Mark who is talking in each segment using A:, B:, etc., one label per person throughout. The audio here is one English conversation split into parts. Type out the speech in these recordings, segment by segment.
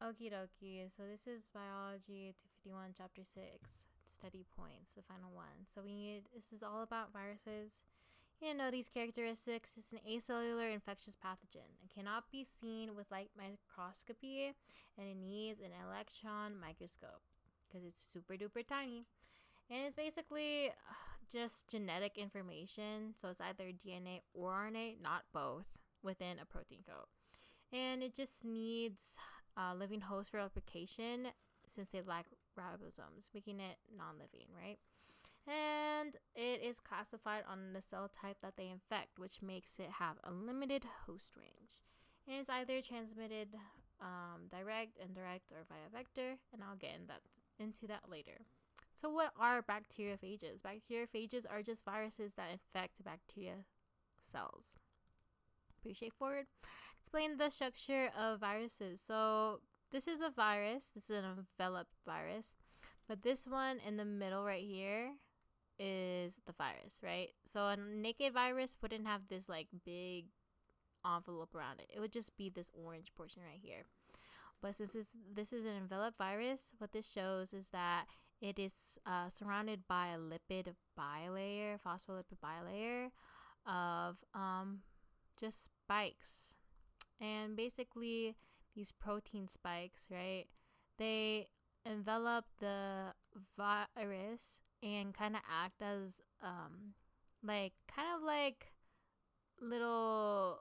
A: Okie dokie. So this is Biology 251 Chapter 6, Study Points, the final one. So this is all about viruses. You know these characteristics. It's an acellular infectious pathogen. It cannot be seen with light microscopy, and it needs an electron microscope because it's super duper tiny. And it's basically just genetic information. So it's either DNA or RNA, not both, within a protein coat. And it just needs a living host for replication since they lack ribosomes, making it non-living, right? And it is classified on the cell type that they infect, which makes it have a limited host range. And it's either transmitted direct, indirect, or via vector, and I'll get into that later. So what are bacteriophages? Bacteriophages are just viruses that infect bacteria cells. Pretty straightforward. Explain the structure of viruses. So this is a virus. This is an enveloped virus. But this one in the middle right here is the virus, right? So a naked virus wouldn't have this like big envelope around it. It would just be this orange portion right here. But since this is an enveloped virus, what this shows is that it is surrounded by a lipid bilayer, phospholipid bilayer of just spikes. And basically these protein spikes, right, they envelop the virus and kind of act as like little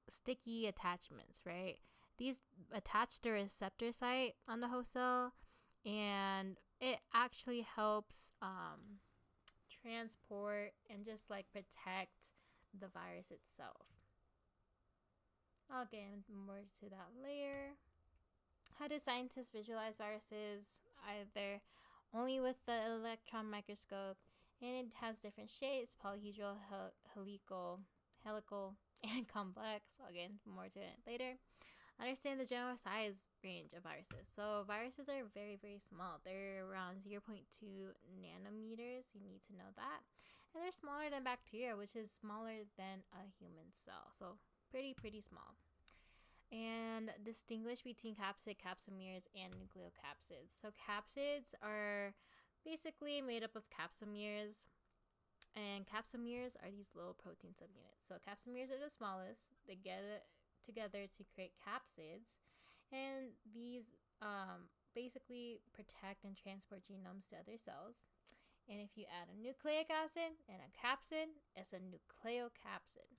A: sticky attachments, right? These attach the receptor site on the host cell, and it actually helps transport and just like protect the virus itself. I'll get more to that later. How do scientists visualize viruses? Either only with the electron microscope, and it has different shapes: polyhedral, helical, and complex. I'll get more to it later. Understand the general size range of viruses. So viruses are very, very small. They're around 0.2 nanometers. You need to know that. And they're smaller than bacteria, which is smaller than a human cell. So pretty small. And distinguish between capsid, capsomeres, and nucleocapsids. So capsids are basically made up of capsomeres, and capsomeres are these little protein subunits. So capsomeres are the smallest. They get together to create capsids, and these basically protect and transport genomes to other cells. And if you add a nucleic acid and a capsid, it's a nucleocapsid.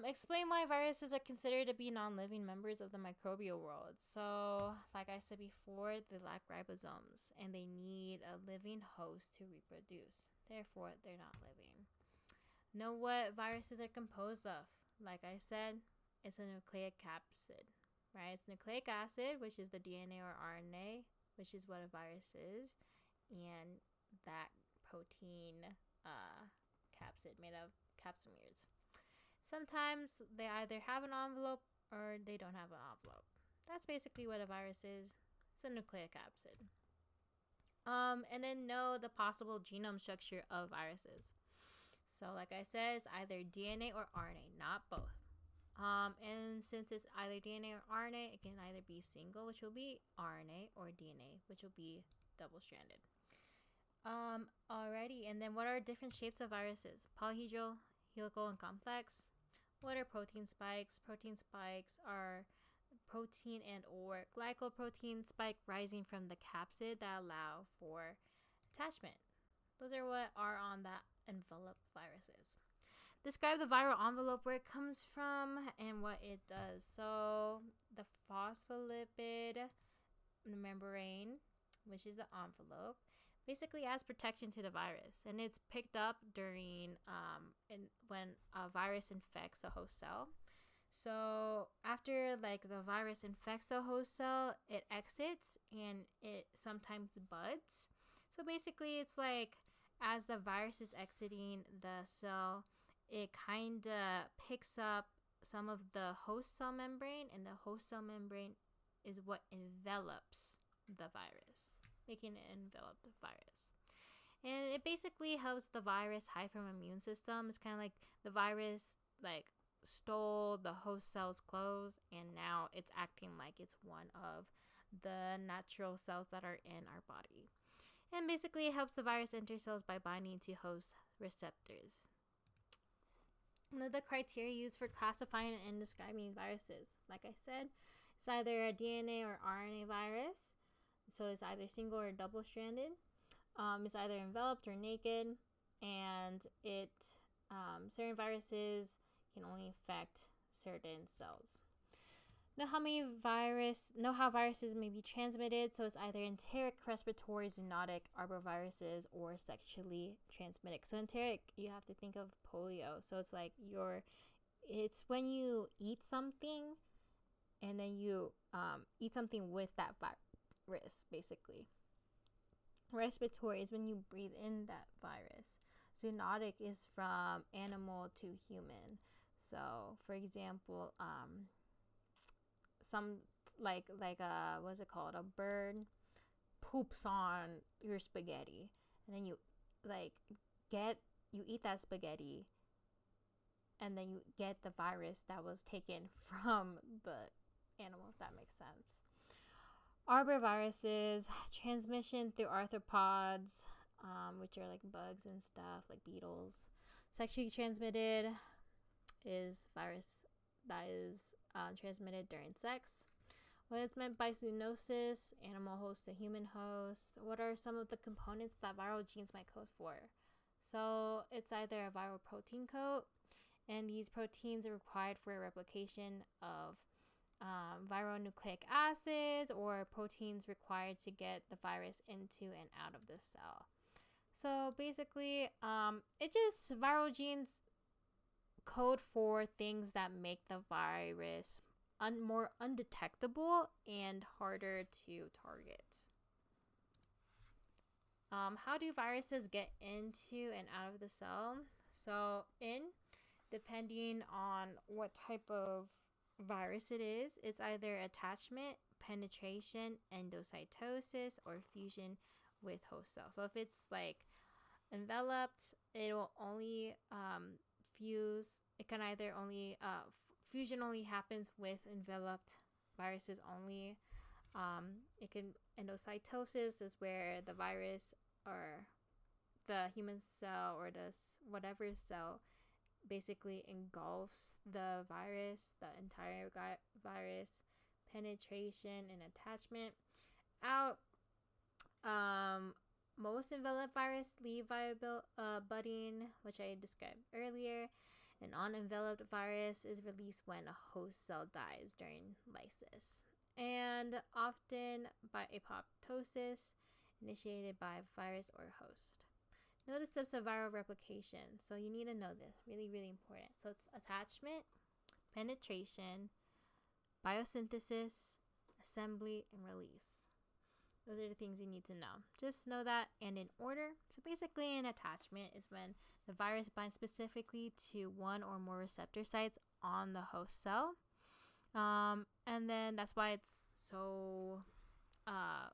A: Explain why viruses are considered to be non-living members of the microbial world. So, like I said before, they lack ribosomes and they need a living host to reproduce. Therefore, they're not living. Know what viruses are composed of. Like I said, it's a nucleic capsid, right? It's nucleic acid, which is the DNA or RNA, which is what a virus is, and that protein capsid made of capsomeres. Sometimes they either have an envelope or they don't have an envelope. That's basically what a virus is. It's a nucleic capsid. And then know the possible genome structure of viruses. So like I said, it's either DNA or RNA, not both. And since it's either DNA or RNA, it can either be single, which will be RNA, or DNA, which will be double-stranded. Alrighty, and then what are different shapes of viruses? Polyhedral, helical, and complex. What are protein spikes? Protein spikes are protein and or glycoprotein spike rising from the capsid that allow for attachment. Those are what are on that enveloped viruses. Describe the viral envelope, where it comes from and what it does. So the phospholipid membrane, which is the envelope, basically adds protection to the virus, and it's picked up during when a virus infects a host cell. So after like the virus infects the host cell, it exits and it sometimes buds. So basically it's like as the virus is exiting the cell, it kind of picks up some of the host cell membrane, and the host cell membrane is what envelops the virus, making it enveloped virus. And it basically helps the virus hide from immune system. It's kind of like the virus like stole the host cell's clothes, and now it's acting like it's one of the natural cells that are in our body. And basically it helps the virus enter cells by binding to host receptors. One of the criteria used for classifying and describing viruses, like I said, it's either a DNA or RNA virus. So it's either single or double stranded. It's either enveloped or naked, and certain viruses can only affect certain cells. Know how viruses may be transmitted. So it's either enteric, respiratory, zoonotic, arboviruses, or sexually transmitted. So enteric, you have to think of polio. So it's like it's when you eat something, and then you eat something with that virus, basically. Respiratory is when you breathe in that virus. Zoonotic is from animal to human. So, for example, some what's it called? A bird poops on your spaghetti, and then you eat that spaghetti, and then you get the virus that was taken from the animal, if that makes sense. Arboviruses, transmission through arthropods, which are like bugs and stuff, like beetles. Sexually transmitted is virus that is transmitted during sex. What is meant by zoonosis? Animal host to human host. What are some of the components that viral genes might code for? So it's either a viral protein code, and these proteins are required for replication of viral nucleic acids, or proteins required to get the virus into and out of the cell. So basically, viral genes code for things that make the virus more undetectable and harder to target. How do viruses get into and out of the cell? So depending on what type of virus it is, it's either attachment, penetration, endocytosis, or fusion with host cell. So if it's like enveloped, it will only fuse. It can either only fusion only happens with enveloped viruses only. Endocytosis is where the virus or the human cell or whatever cell basically engulfs the virus, the entire virus. Penetration and attachment out. Most enveloped virus leave via budding, which I described earlier. An unenveloped virus is released when a host cell dies during lysis, and often by apoptosis initiated by virus or host. Know the steps of viral replication. So you need to know this. Really, really important. So it's attachment, penetration, biosynthesis, assembly, and release. Those are the things you need to know. Just know that, and in order. So basically, an attachment is when the virus binds specifically to one or more receptor sites on the host cell. And then that's why it's so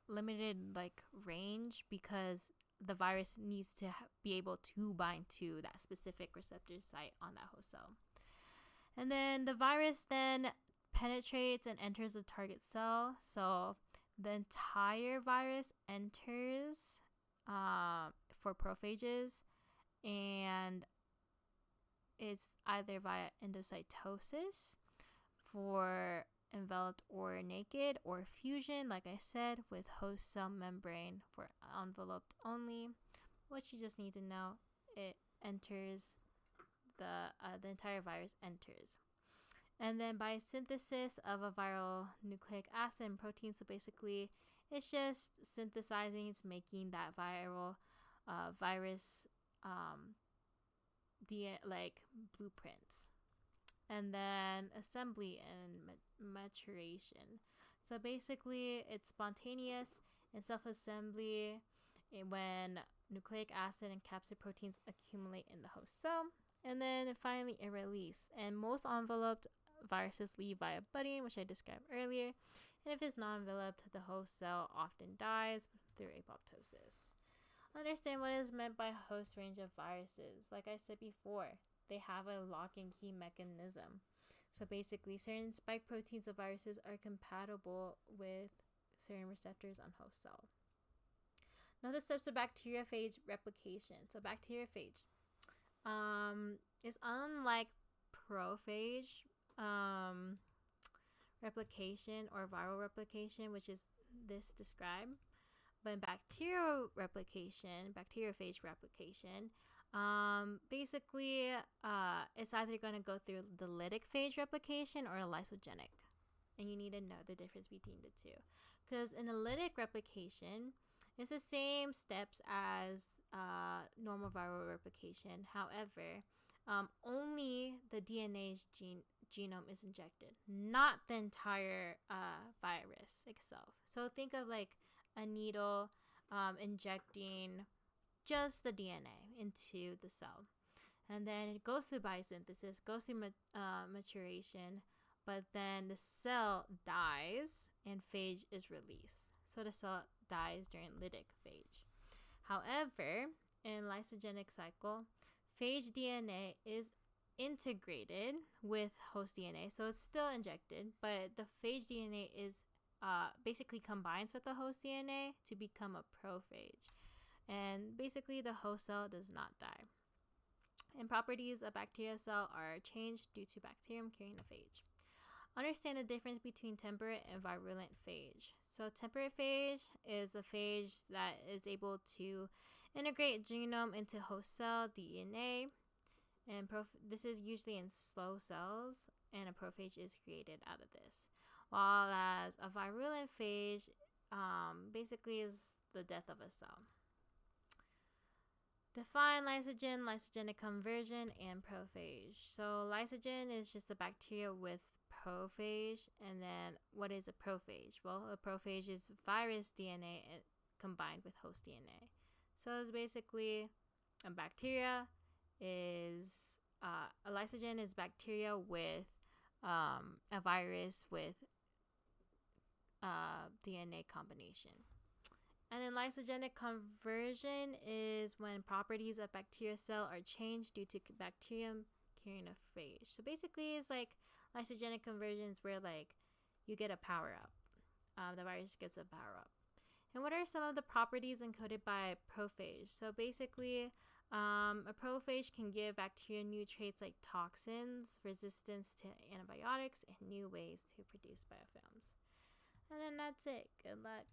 A: limited range, because the virus needs to be able to bind to that specific receptor site on that host cell. And then the virus then penetrates and enters the target cell. So the entire virus enters for prophages, and it's either via endocytosis for enveloped or naked, or fusion, like I said, with host cell membrane for enveloped only. What you just need to know, it enters the entire virus enters. And then by synthesis of a viral nucleic acid and protein, so basically it's just synthesizing, it's making that viral virus blueprints. And then assembly and maturation. So basically it's spontaneous and self-assembly when nucleic acid and capsid proteins accumulate in the host cell. And then finally a release. And most enveloped viruses leave via budding, which I described earlier. And if it's non-enveloped, the host cell often dies through apoptosis. Understand what is meant by host range of viruses. Like I said before, they have a lock and key mechanism. So basically, certain spike proteins of viruses are compatible with certain receptors on host cell. Now the steps of bacteriophage replication. So bacteriophage is unlike prophage replication or viral replication, which is this described. But in bacterial replication, bacteriophage replication, basically it's either going to go through the lytic phage replication or lysogenic. And you need to know the difference between the two. Because in the lytic replication, it's the same steps as normal viral replication. However, only the DNA's genome is injected, not the entire virus itself. So think of like a needle injecting just the DNA into the cell. And then it goes through biosynthesis, goes through maturation, but then the cell dies and phage is released. So the cell dies during lytic phage. However, in lysogenic cycle, phage DNA is integrated with host DNA. So it's still injected, but the phage DNA is basically combines with the host DNA to become a prophage. And basically the host cell does not die. And properties of bacterial cell are changed due to bacterium carrying a phage. Understand the difference between temperate and virulent phage. So temperate phage is a phage that is able to integrate genome into host cell DNA. And this is usually in slow cells, and a prophage is created out of this. While as a virulent phage basically is the death of a cell. Define lysogen, lysogenic conversion, and prophage. So lysogen is just a bacteria with prophage. And then what is a prophage? Well, a prophage is virus DNA combined with host DNA. So it's basically a bacteria is a lysogen is bacteria with a virus with DNA combination. And then lysogenic conversion is when properties of bacterial cell are changed due to bacterium carrying a phage. So basically it's like lysogenic conversions where like you get a power up. The virus gets a power up. And what are some of the properties encoded by prophage? So basically a prophage can give bacteria new traits like toxins, resistance to antibiotics, and new ways to produce biofilms. And then that's it. Good luck.